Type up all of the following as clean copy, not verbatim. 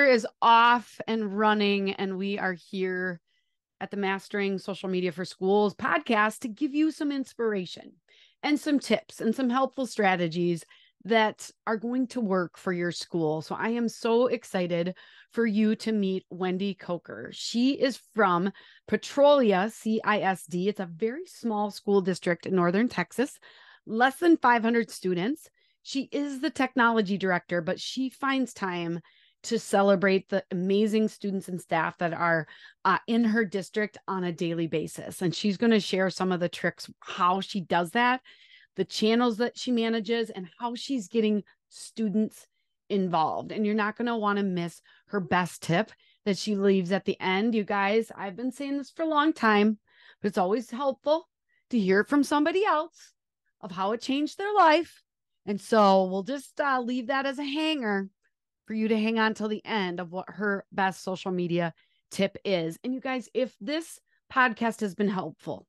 semester is off and running, and we are here at the Mastering Social Media for Schools podcast to give you some inspiration and some tips and some helpful strategies that are going to work for your school. So I am so excited for you to meet Wendy Coker. She is from Petrolia, CISD. It's a very small school district in northern Texas, less than 500 students. She is the technology director, but she finds time to celebrate the amazing students and staff that are in her district on a daily basis. And she's going to share some of the tricks, how she does that, the channels that she manages, and how she's getting students involved. And you're not going to want to miss her best tip that she leaves at the end. You guys, I've been saying this for a long time, but it's always helpful to hear it from somebody else of how it changed their life. And so we'll just leave that as a hanger for you to hang on till the end of what her best social media tip is. And you guys, if this podcast has been helpful,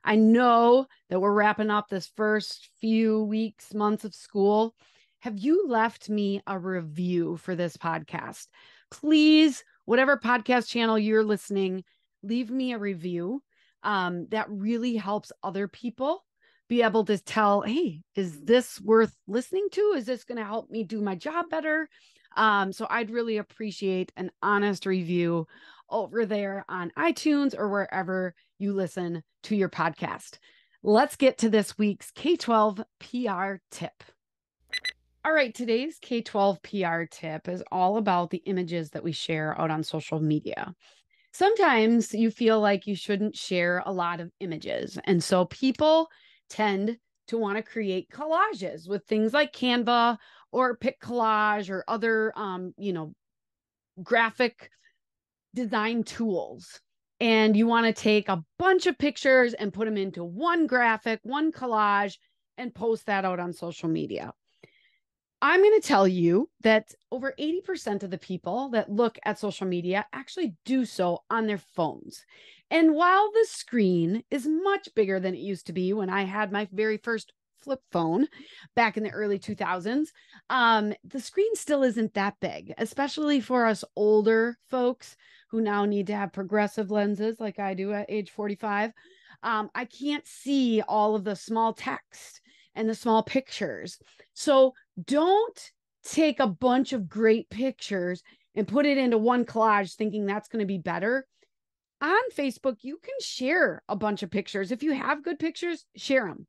I know that we're wrapping up this first few weeks, months of school. Have you left me a review for this podcast? Please, whatever podcast channel you're listening, leave me a review. That really helps other people be able to tell, hey, is this worth listening to? Is this going to help me do my job better? So I'd really appreciate an honest review over there on iTunes or wherever you listen to your podcast. Let's get to this week's K-12 PR tip. All right, today's K-12 PR tip is all about the images that we share out on social media. Sometimes you feel like you shouldn't share a lot of images. And so people tend to want to create collages with things like Canva or Pic Collage or other, graphic design tools. And you want to take a bunch of pictures and put them into one graphic, one collage, and post that out on social media. I'm going to tell you that over 80% of the people that look at social media actually do so on their phones. And while the screen is much bigger than it used to be when I had my very first flip phone back in the early 2000s, the screen still isn't that big, especially for us older folks who now need to have progressive lenses like I do at age 45. I can't see all of the small text and the small pictures. So don't take a bunch of great pictures and put it into one collage thinking that's going to be better. On Facebook, you can share a bunch of pictures. If you have good pictures, share them.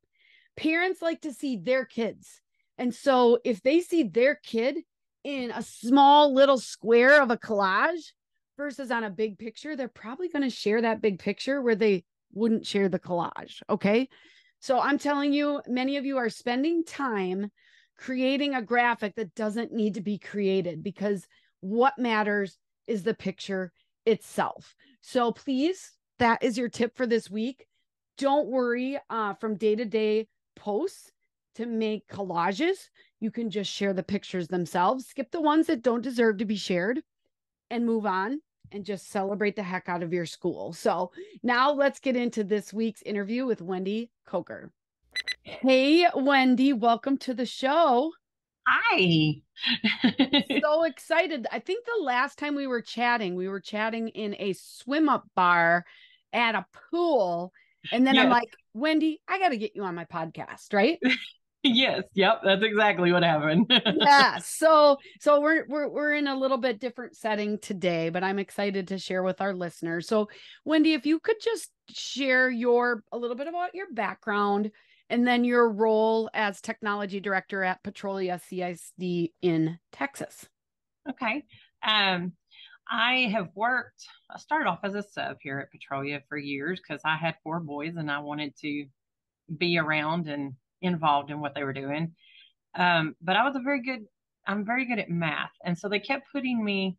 Parents like to see their kids. And so if they see their kid in a small little square of a collage versus on a big picture, they're probably going to share that big picture where they wouldn't share the collage. Okay. So I'm telling you, many of you are spending time creating a graphic that doesn't need to be created because what matters is the picture itself. So please, that is your tip for this week. Don't worry from day-to-day posts to make collages. You can just share the pictures themselves. Skip the ones that don't deserve to be shared and move on and just celebrate the heck out of your school. So now let's get into this week's interview with Wendy Coker. Hey, Wendy, welcome to the show. Hi. So excited. I think the last time we were chatting in a swim up bar at a pool. And then I'm Yes. like, Wendy, I got to get you on my podcast, right? Yes. Yep. That's exactly what happened. Yeah. So we're in a little bit different setting today, but I'm excited to share with our listeners. So Wendy, if you could just share a little bit about your background and then your role as technology director at Petrolia CISD in Texas. Okay. I started off as a sub here at Petrolia for years because I had four boys and I wanted to be around and involved in what they were doing. But I'm very good at math. And so they kept putting me,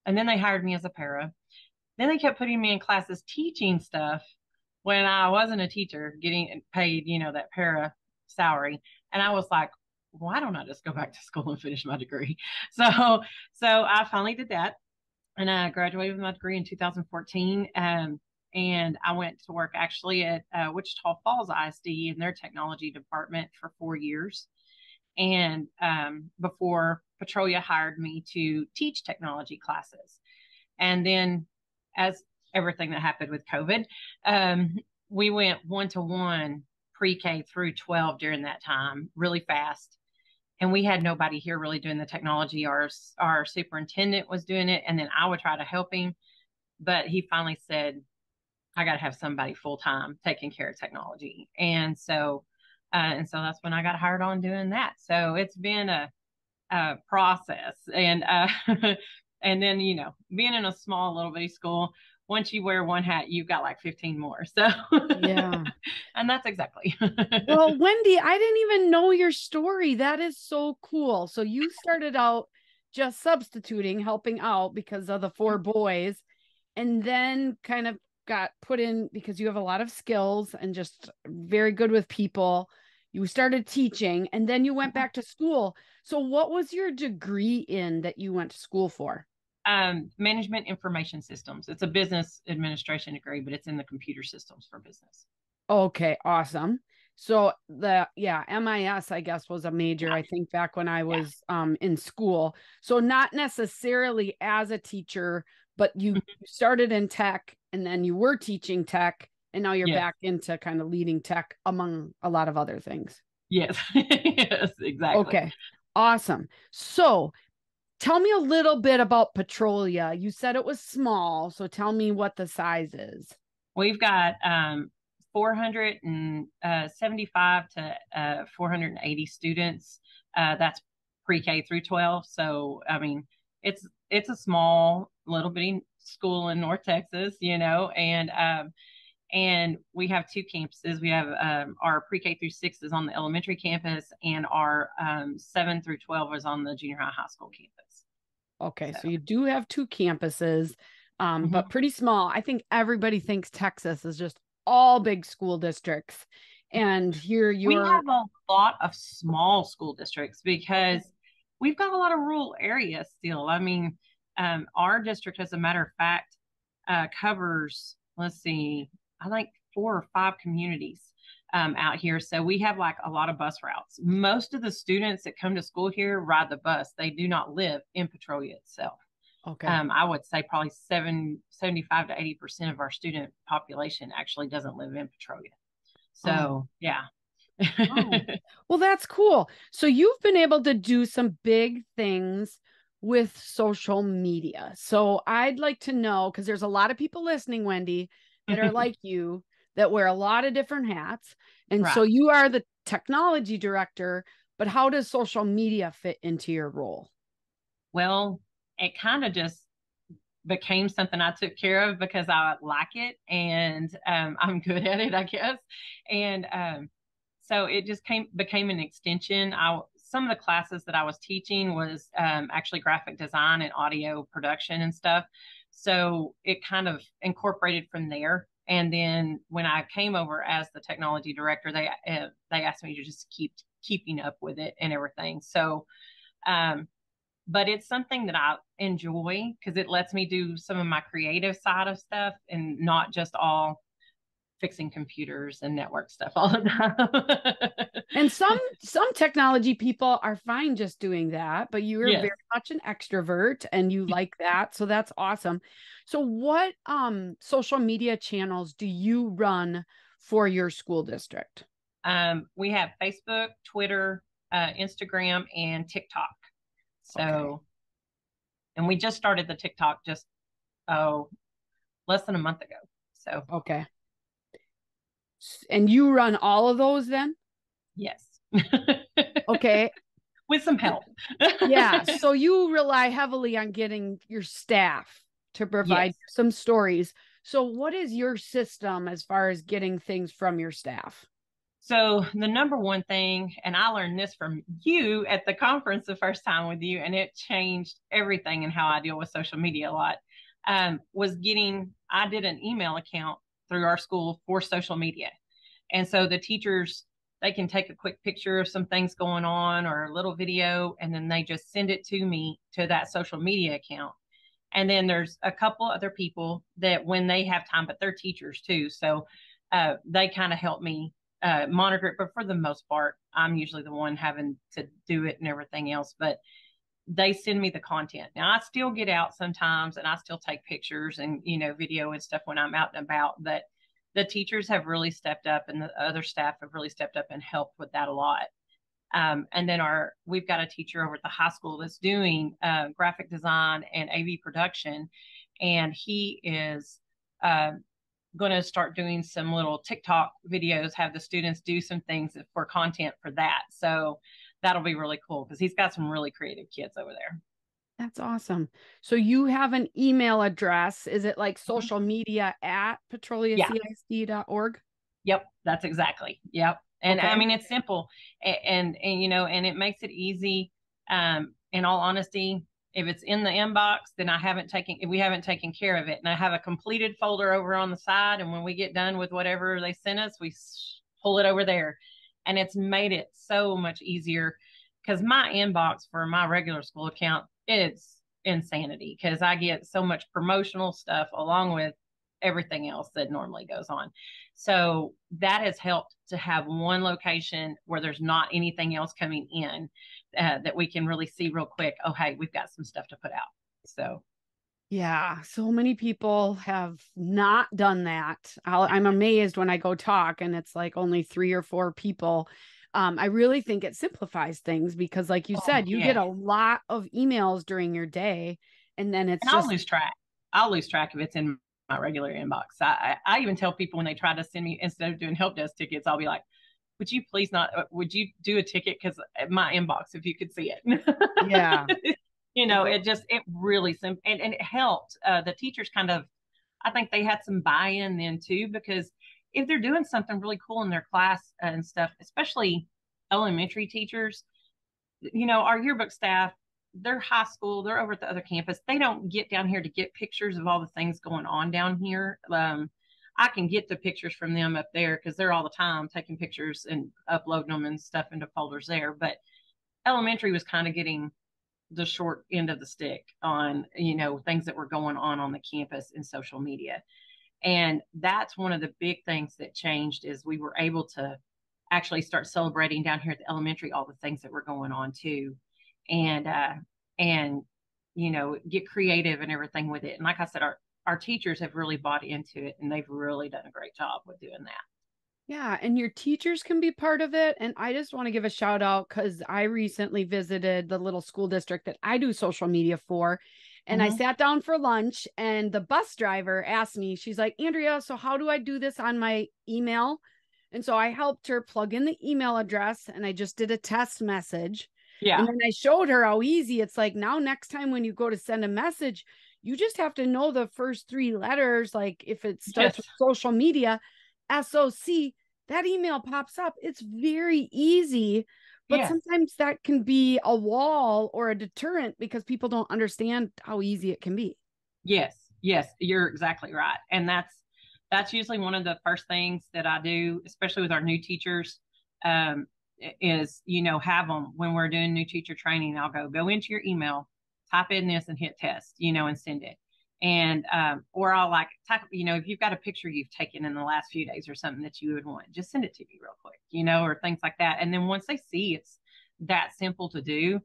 and then they hired me as a para. Then they kept putting me in classes teaching stuff when I wasn't a teacher getting paid, that para salary. And I was like, why don't I just go back to school and finish my degree? So I finally did that. And I graduated with my degree in 2014. And I went to work actually at Wichita Falls ISD in their technology department for 4 years. And before Petrolia hired me to teach technology classes. And then, as everything that happened with COVID, we went one-to-one pre-K through 12 during that time, really fast. And we had nobody here really doing the technology. Our superintendent was doing it, and then I would try to help him. But he finally said, I got to have somebody full-time taking care of technology. And so that's when I got hired on doing that. So it's been a process. And and then, being in a small little bitty school, once you wear one hat, you've got like 15 more. So Yeah. and that's exactly. Well, Wendy, I didn't even know your story. That is so cool. So you started out just substituting, helping out because of the four boys, and then kind of got put in because you have a lot of skills and just very good with people. You started teaching and then you went back to school. So what was your degree in that you went to school for? Management information systems. It's a business administration degree, but it's in the computer systems for business. Okay, awesome. So MIS, I guess, was a major, Yeah. I think, back when I was in school. So not necessarily as a teacher, but you started in tech and then you were teaching tech and now you're Yes. back into kind of leading tech among a lot of other things. Yes. Yes, exactly. Okay, awesome. So tell me a little bit about Petrolia. You said it was small, so tell me what the size is. We've got 475 to 480 students. That's pre-K through 12. So, I mean, it's a small little bitty school in North Texas, and we have two campuses. We have our pre-K through 6 is on the elementary campus, and our 7 through 12 is on the junior high school campus. Okay, so you do have two campuses, but pretty small. I think everybody thinks Texas is just all big school districts. And here We you're have a lot of small school districts because we've got a lot of rural areas still. I mean, our district, as a matter of fact, covers, let's see, I think 4 or 5 communities out here. So we have like a lot of bus routes. Most of the students that come to school here ride the bus. They do not live in Petrolia itself. okay. I would say probably 75 to 80% of our student population actually doesn't live in Petrolia. So, yeah. Oh. Well, that's cool. So you've been able to do some big things with social media. So I'd like to know, because there's a lot of people listening, Wendy, that are like you, that wear a lot of different hats. And so Right. you are the technology director, but how does social media fit into your role? Well, it kind of just became something I took care of because I like it and I'm good at it, I guess. And so it just became an extension. Some of the classes that I was teaching was actually graphic design and audio production and stuff. So it kind of incorporated from there. And then when I came over as the technology director, they asked me to just keeping up with it and everything. So, but it's something that I enjoy because it lets me do some of my creative side of stuff and not just all fixing computers and network stuff all the time. And some technology people are fine just doing that, but you are Yes. very much an extrovert and you like that. So that's awesome. So what social media channels do you run for your school district? We have Facebook, Twitter, Instagram, and TikTok. So, Okay. and we just started the TikTok just less than a month ago. So, Okay. And you run all of those then? yes. Okay. With some help. Yeah. So you rely heavily on getting your staff to provide Yes. some stories. So what is your system as far as getting things from your staff? So the number one thing, and I learned this from you at the conference the first time with you, and it changed everything and how I deal with social media a lot, I did an email account through our school for social media. And so the teachers, they can take a quick picture of some things going on or a little video, and then they just send it to me to that social media account. And then there's a couple other people that when they have time, but they're teachers too. So they kind of help me monitor it. But for the most part, I'm usually the one having to do it and everything else. But they send me the content. Now I still get out sometimes and I still take pictures and, video and stuff when I'm out and about, but the teachers have really stepped up and the other staff have really stepped up and helped with that a lot. And then we've got a teacher over at the high school that's doing graphic design and AV production, and he is going to start doing some little TikTok videos, have the students do some things for content for that. So that'll be really cool because he's got some really creative kids over there. That's awesome. So you have an email address. Is it like social media at petroliacisd.org? Yep, that's exactly. Yep. And okay. I mean, it's simple and and it makes it easy. In all honesty, if it's in the inbox, then we haven't taken care of it. And I have a completed folder over on the side. And when we get done with whatever they sent us, we pull it over there. And it's made it so much easier because my inbox for my regular school account, it's insanity because I get so much promotional stuff along with everything else that normally goes on. So that has helped to have one location where there's not anything else coming in that we can really see real quick. Oh, hey, we've got some stuff to put out. So yeah, so many people have not done that. I'm amazed when I go talk and it's like only 3 or 4 people. I really think it simplifies things because, like you said, you get a lot of emails during your day, and then I'll lose track. I'll lose track if it's in my regular inbox. I even tell people when they try to send me, instead of doing help desk tickets, I'll be like, would you please not, would you do a ticket? Because my inbox, if you could see it. Yeah. It really, and it helped. The teachers kind of, I think they had some buy-in then too, because if they're doing something really cool in their class and stuff, especially elementary teachers, our yearbook staff, they're high school, they're over at the other campus. They don't get down here to get pictures of all the things going on down here. I can get the pictures from them up there because they're all the time taking pictures and uploading them and stuff into folders there. But elementary was kind of getting the short end of the stick on, things that were going on the campus and social media. And that's one of the big things that changed is we were able to actually start celebrating down here at the elementary all the things that were going on too, and get creative and everything with it. And like I said, our teachers have really bought into it, and they've really done a great job with doing that. Yeah, and your teachers can be part of it. And I just want to give a shout out because I recently visited the little school district that I do social media for. And I sat down for lunch, and the bus driver asked me, she's like, Andrea, so how do I do this on my email? And so I helped her plug in the email address, and I just did a test message. Yeah. And then I showed her how easy it's like now next time when you go to send a message, you just have to know the first 3 letters. Like if it starts with social media, SOC, that email pops up. It's very easy, but sometimes that can be a wall or a deterrent because people don't understand how easy it can be. Yes, you're exactly right. And that's usually one of the first things that I do, especially with our new teachers, is, have them when we're doing new teacher training. I'll go into your email, type in this and hit test, and send it. And, or I'll type, if you've got a picture you've taken in the last few days or something that you would want, just send it to me real quick, or things like that. And then once they see it's that simple to do,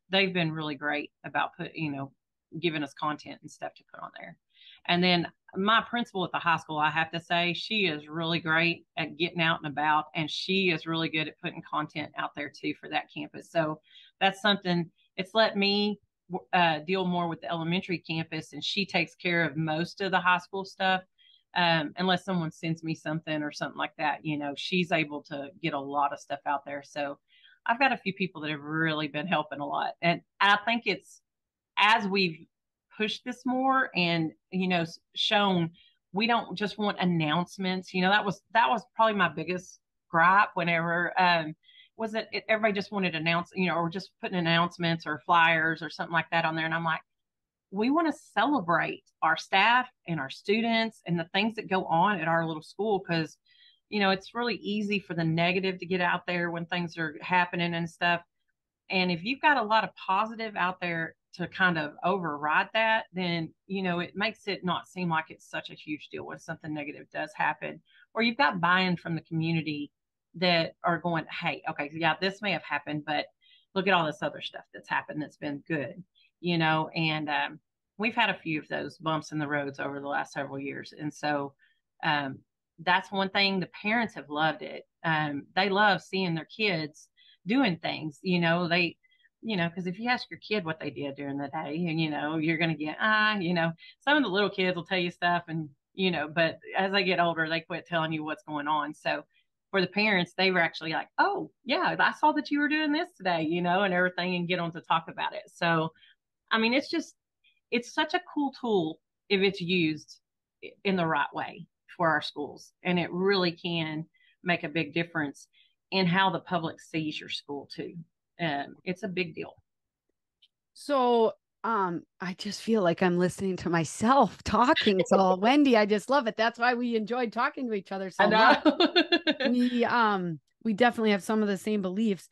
they've been really great about giving us content and stuff to put on there. And then my principal at the high school, I have to say, she is really great at getting out and about, and she is really good at putting content out there too for that campus. So that's something, it's let me deal more with the elementary campus, and she takes care of most of the high school stuff. Unless someone sends me something or something like that, she's able to get a lot of stuff out there. So I've got a few people that have really been helping a lot. And I think it's, as we've pushed this more and, shown we don't just want announcements, that was probably my biggest gripe whenever, was that everybody just wanted to announce, or just putting announcements or flyers or something like that on there. And I'm like, we want to celebrate our staff and our students and the things that go on at our little school. Cause it's really easy for the negative to get out there when things are happening and stuff. And if you've got a lot of positive out there to kind of override that, then, it makes it not seem like it's such a huge deal when something negative does happen. Or you've got buy-in from the community that are going, hey, okay, yeah, this may have happened, but, look at all this other stuff that's happened that's been good, you know. And we've had a few of those bumps in the roads over the last several years. And so um, that's one thing. The parents have loved it. They love seeing their kids doing things, you know. Because if you ask your kid what they did during the day, and you're going to get some of the little kids will tell you stuff, and but as they get older, they quit telling you what's going on. So for the parents, they were actually like, oh yeah, I saw that you were doing this today, and everything, and get on to talk about it. So I mean, it's such a cool tool if it's used in the right way for our schools, and it really can make a big difference in how the public sees your school too. It's a big deal. So I just feel like I'm listening to myself talking. So Wendy, I just love it. That's why we enjoyed talking to each other so much. We definitely have some of the same beliefs.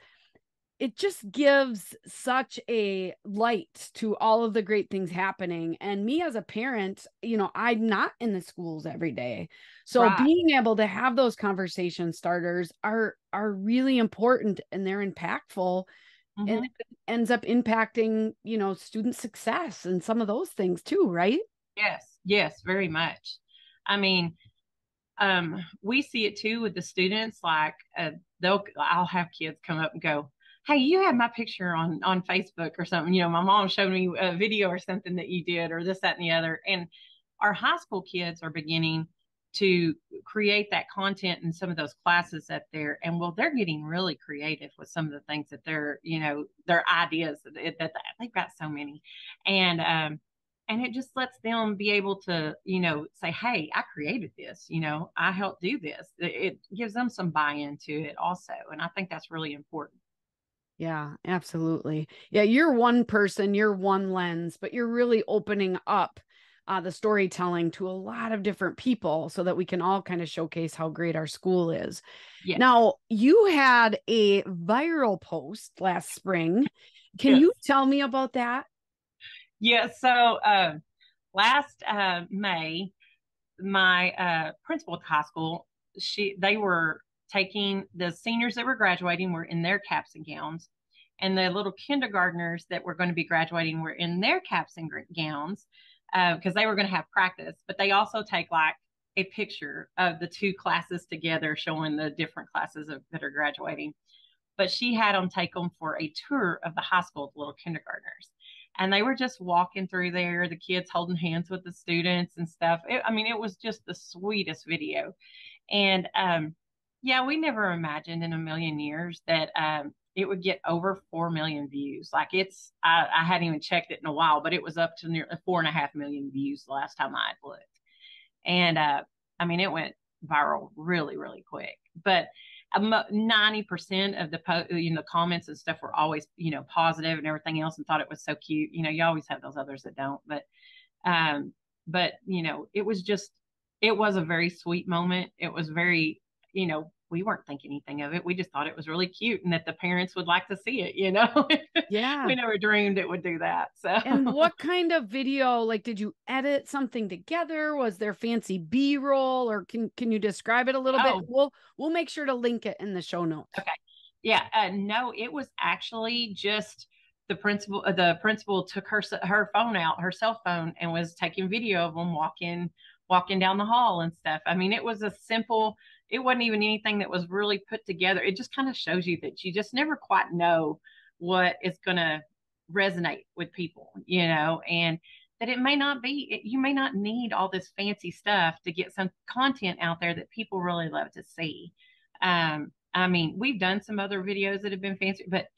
It just gives such a light to all of the great things happening. And me as a parent, I'm not in the schools every day. So Right. being able to have those conversation starters are really important, and they're impactful. Mm-hmm. And it ends up impacting, student success and some of those things too, right? Yes, very much. I mean, we see it too with the students. Like I'll have kids come up and go, hey, you had my picture on Facebook or something. My mom showed me a video or something that you did, or this, that, and the other. And our high school kids are beginning to create that content in some of those classes up there. And well, they're getting really creative with some of the things that their ideas that they've got so many. And it just lets them be able to, say, hey, I created this, I helped do this. It gives them some buy-in to it also. And I think that's really important. Yeah, absolutely. Yeah, you're one person, you're one lens, but you're really opening up the storytelling to a lot of different people so that we can all kind of showcase how great our school is. Yes. Now, you had a viral post last spring. Can Yes. you tell me about that? Yeah. So last May, my principal at the high school, they were taking the seniors that were graduating were in their caps and gowns, and the little kindergartners that were going to be graduating were in their caps and gowns because they were going to have practice. But they also take like a picture of the two classes together, showing the different classes that are graduating. But she had them take them for a tour of the high school, the little kindergartners. And they were just walking through there, the kids holding hands with the students and stuff. It was just the sweetest video. And yeah, we never imagined in a million years that it would get over 4 million views. Like I hadn't even checked it in a while, but it was up to near 4.5 million views the last time I had looked. And it went viral really, really quick. But 90% of the comments and stuff were always positive and everything else, and thought it was so cute. You always have those others that don't, but it was a very sweet moment. It was very, we weren't thinking anything of it. We just thought it was really cute and that the parents would like to see it. Yeah. We never dreamed it would do that. So And what kind of video, like, did you edit something together? Was there fancy B-roll, or can you describe it a little bit? We'll make sure to link it in the show notes. Okay. Yeah. No, it was actually just the principal. The principal took her phone out, her cell phone, and was taking video of them walking down the hall and stuff. It was a simple. It wasn't even anything that was really put together. It just kind of shows you that you just never quite know what is going to resonate with people, and that it may not be, you may not need all this fancy stuff to get some content out there that people really love to see. We've done some other videos that have been fancy, but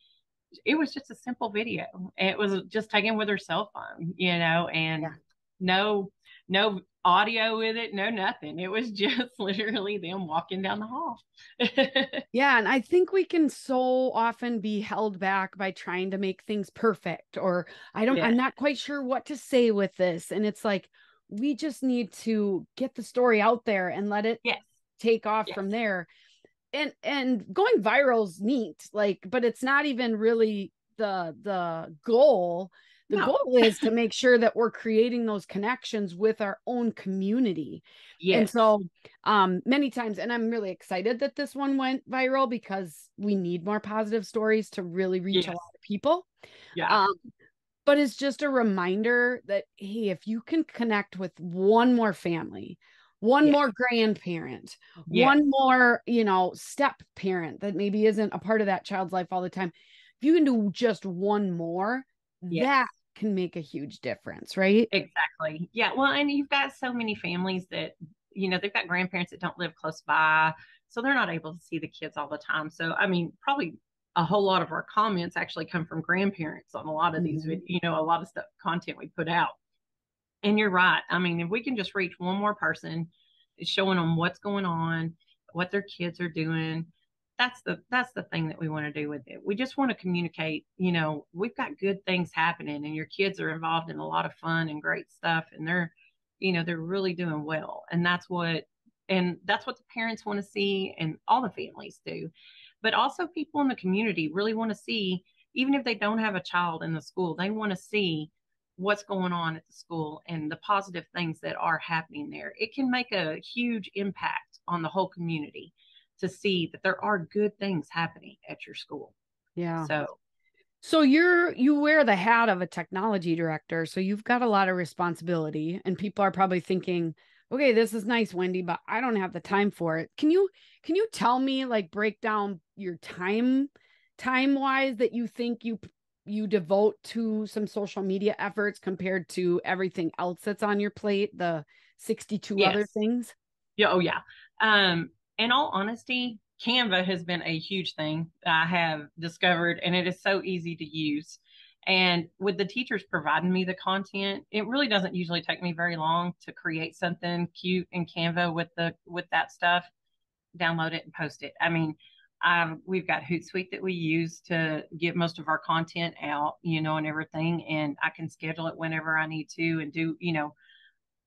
it was just a simple video. It was just taken with her cell phone, and no audio with it, no nothing. It was just literally them walking down the hall. Yeah, and I think we can so often be held back by trying to make things perfect, or I'm not quite sure what to say with this. And it's like, we just need to get the story out there and let it take off from there. And going viral is neat, like, but it's not even really the goal. The No. goal is to make sure that we're creating those connections with our own community. And Yes. so many times, and I'm really excited that this one went viral because we need more positive stories to really reach a Yes. lot of people. Yeah. Um, but it's just a reminder that, hey, if you can connect with one more family, one Yes. more grandparent, Yes. one more, step parent that maybe isn't a part of that child's life all the time, if you can do just one more, Yes. that can make a huge difference, right? Exactly. Yeah. Well, and you've got so many families that, they've got grandparents that don't live close by. So they're not able to see the kids all the time. So, I mean, probably a whole lot of our comments actually come from grandparents on a lot of these, Mhm. a lot of stuff, content we put out. And you're right. I mean, if we can just reach one more person, showing them what's going on, what their kids are doing, that's the thing that we want to do with it. We just want to communicate, we've got good things happening and your kids are involved in a lot of fun and great stuff and they're really doing well. And that's what the parents want to see and all the families do. But also people in the community really want to see, even if they don't have a child in the school, they want to see what's going on at the school and the positive things that are happening there. It can make a huge impact on the whole community to see that there are good things happening at your school. Yeah. So, So you wear the hat of a technology director, so you've got a lot of responsibility, and people are probably thinking, okay, this is nice, Wendy, but I don't have the time for it. Can you tell me, like, break down your time wise that you think you devote to some social media efforts compared to everything else that's on your plate, the 62 other yes. things? Yeah, oh yeah. In all honesty, Canva has been a huge thing I have discovered, and it is so easy to use. And with the teachers providing me the content, it really doesn't usually take me very long to create something cute in Canva with that stuff, download it and post it. I mean, we've got Hootsuite that we use to get most of our content out, and everything, and I can schedule it whenever I need to and do,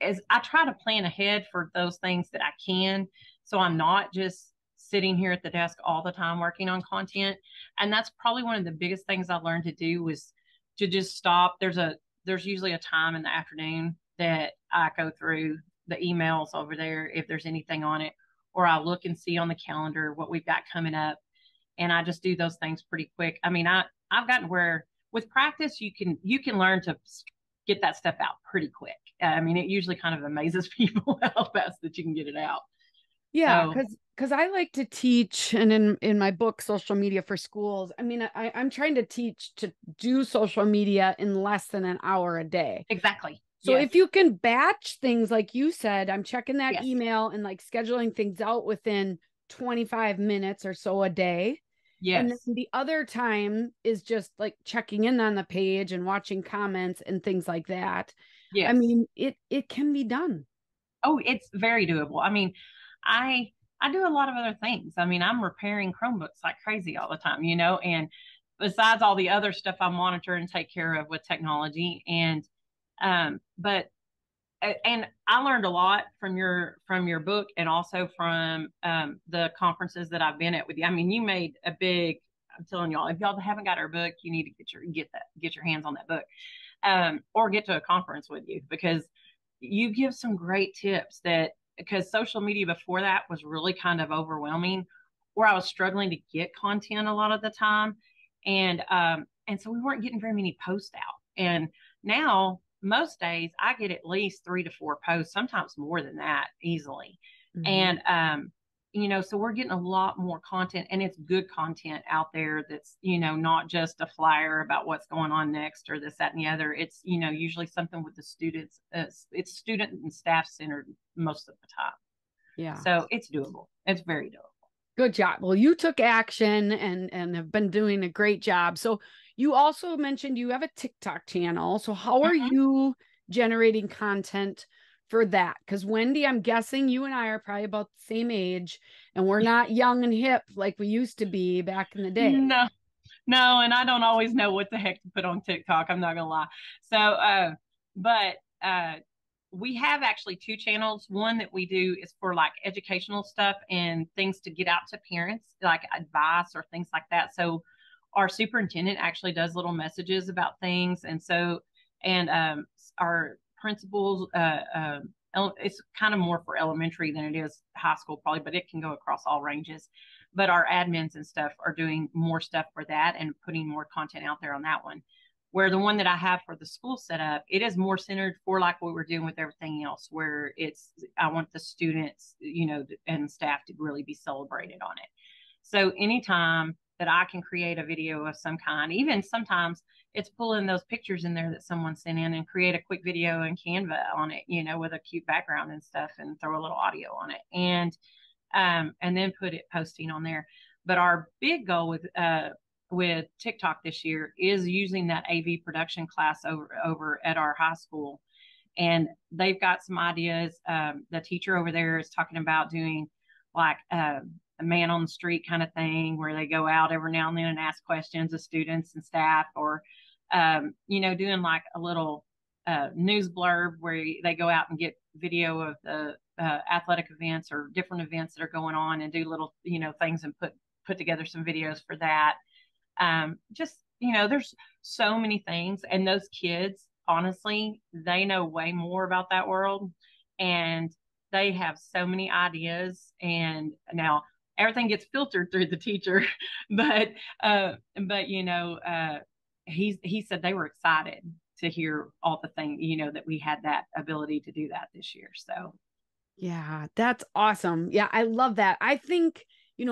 as I try to plan ahead for those things that I can. So I'm not just sitting here at the desk all the time working on content. And that's probably one of the biggest things I learned to do was to just stop. There's usually a time in the afternoon that I go through the emails over there if there's anything on it, or I look and see on the calendar what we've got coming up. And I just do those things pretty quick. I mean, I've gotten where with practice you can learn to get that stuff out pretty quick. I mean, it usually kind of amazes people how fast that you can get it out. Yeah, So because I like to teach, and in my book, Social Media for Schools, I mean, I'm trying to teach to do social media in less than an hour a day. exactly. So Yes. if you can batch things like you said, I'm checking that Yes. email and like scheduling things out within 25 minutes or so a day. And then Yes. the other time is just like checking in on the page and watching comments and things like that. I Yes. mean, it can be done. Oh, it's very doable. I mean, I I do a lot of other things. I mean, I'm repairing Chromebooks like crazy all the time, and besides all the other stuff I monitor and take care of with technology. But and I learned a lot from your book and also from the conferences that I've been at with you. I mean, you made a big. I'm telling y'all, if y'all haven't got our book, you need to get your hands on that book, or get to a conference with you because you give some great tips because social media before that was really kind of overwhelming, where I was struggling to get content a lot of the time, and so we weren't getting very many posts out. And now most days I get at least 3 to 4 posts, sometimes more than that easily. Mhm. And so we're getting a lot more content, and it's good content out there that's, not just a flyer about what's going on next or this, that, and the other. It's, usually something with the students. It's student and staff centered most of the time. Yeah. So it's doable. It's very doable. Good job. Well, you took action and have been doing a great job. So you also mentioned you have a TikTok channel. So how are Mhm. you generating content for that? Because Wendy, I'm guessing you and I are probably about the same age, and we're not young and hip like we used to be back in the day. No, no, and I don't always know what the heck to put on TikTok. I'm not gonna lie. So, but we have actually two channels. One that we do is for like educational stuff and things to get out to parents, like advice or things like that. So, our superintendent actually does little messages about things, and so And our principals, it's kind of more for elementary than it is high school probably, but it can go across all ranges. But our admins and stuff are doing more stuff for that and putting more content out there on that one. Where the one that I have for the school setup, it is more centered for like what we're doing with everything else, where I want the students, and staff to really be celebrated on it. So anytime that I can create a video of some kind, even sometimes it's pulling those pictures in there that someone sent in and create a quick video in Canva on it, with a cute background and stuff, and throw a little audio on it, and then posting on there. But our big goal with TikTok this year is using that AV production class over at our high school. And they've got some ideas. The teacher over there is talking about doing like a man on the street kind of thing, where they go out every now and then and ask questions of students and staff, or, doing like a little news blurb where they go out and get video of the athletic events or different events that are going on, and do little, things, and put together some videos for that. There's so many things, and those kids, honestly, they know way more about that world, and they have so many ideas. And now everything gets filtered through the teacher, but he said they were excited to hear all the things, that we had that ability to do that this year. So yeah, that's awesome. Yeah, I love that. I think,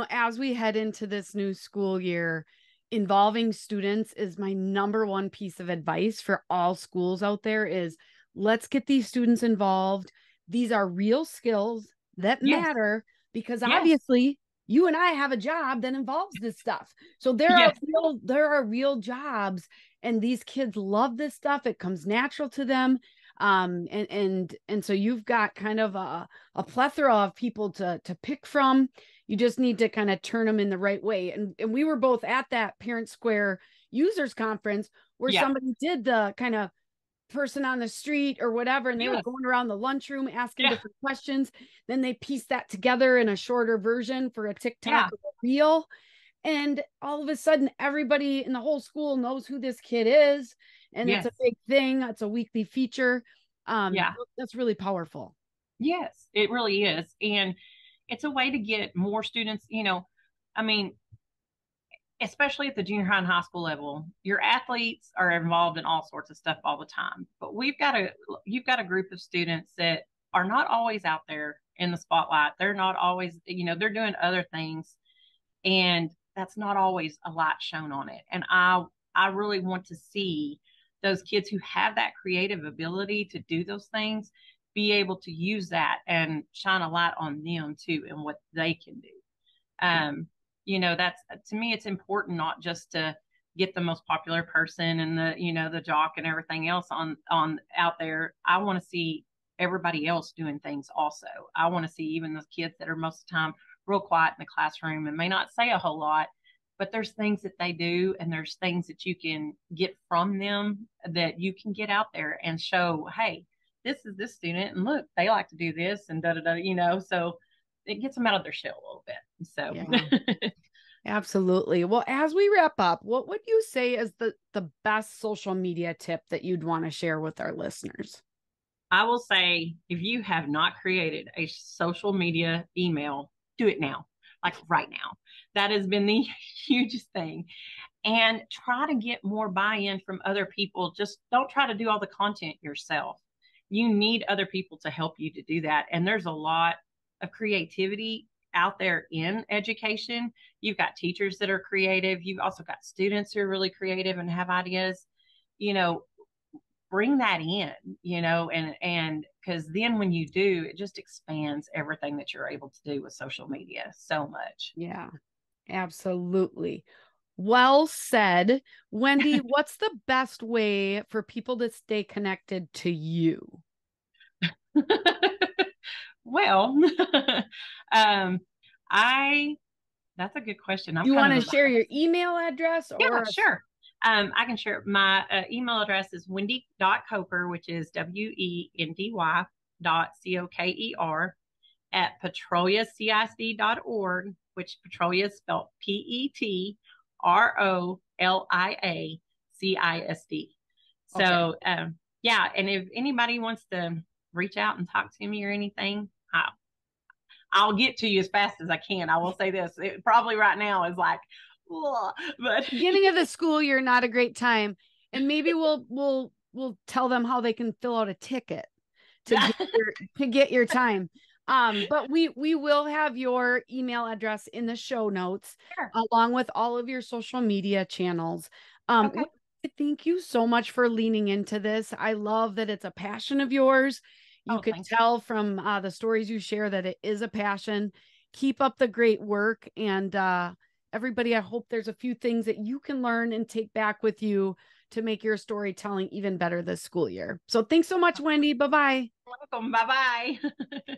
as we head into this new school year, involving students is my number one piece of advice for all schools out there. Is let's get these students involved. These are real skills that matter, because obviously you and I have a job that involves this stuff. So there are real jobs, and these kids love this stuff. It comes natural to them. And so you've got kind of a plethora of people to pick from. You just need to kind of turn them in the right way. And we were both at that Parent Square users conference where somebody did the kind of person on the street or whatever, and they were going around the lunchroom asking different questions. Then they pieced that together in a shorter version for a TikTok or a reel. And all of a sudden, everybody in the whole school knows who this kid is. And it's a big thing. It's a weekly feature. That's really powerful. Yes, it really is. And it's a way to get more students, especially at the junior high and high school level. Your athletes are involved in all sorts of stuff all the time. But you've got a group of students that are not always out there in the spotlight. They're not always, they're doing other things. And that's not always a light shown on it. And I really want to see those kids who have that creative ability to do those things be able to use that and shine a light on them too, and what they can do. That's, to me, it's important not just to get the most popular person and the jock and everything else on out there. I want to see everybody else doing things also. I want to see even those kids that are most of the time real quiet in the classroom and may not say a whole lot, but there's things that they do, and there's things that you can get from them that you can get out there and show, hey, this is this student, and look, they like to do this, and so it gets them out of their shell a little bit. So absolutely. Well, as we wrap up, what would you say is the best social media tip that you'd want to share with our listeners? I will say, if you have not created a social media email, do it now, like right now. That has been the hugest thing. And try to get more buy-in from other people. Just don't try to do all the content yourself. You need other people to help you to do that. And there's a lot of creativity out there in education. You've got teachers that are creative. You've also got students who are really creative and have ideas. Bring that in, and because then when you do, it just expands everything that you're able to do with social media so much. Yeah, absolutely. Well said. Wendy, what's the best way for people to stay connected to you? Well, that's a good question. You want to share your email address? Yeah, sure. I can share. My email address is wendy.coker, which is wendy.coker at petroliacisd.org, which Petrolia is spelled PETROLIACISD. So Yeah. And if anybody wants to reach out and talk to me or anything, I'll get to you as fast as I can. I will say this. It probably right now is like, ugh, but Beginning of the school year, not a great time. And maybe we'll tell them how they can fill out a ticket to get your time. But we will have your email address in the show notes, sure. along with all of your social media channels. Okay. Thank you so much for leaning into this. I love that it's a passion of yours. You Oh, could thank tell from the stories you share that it is a passion. Keep up the great work. And everybody, I hope there's a few things that you can learn and take back with you to make your storytelling even better this school year. So thanks so much, Wendy. Bye-bye. you. Welcome. Bye bye.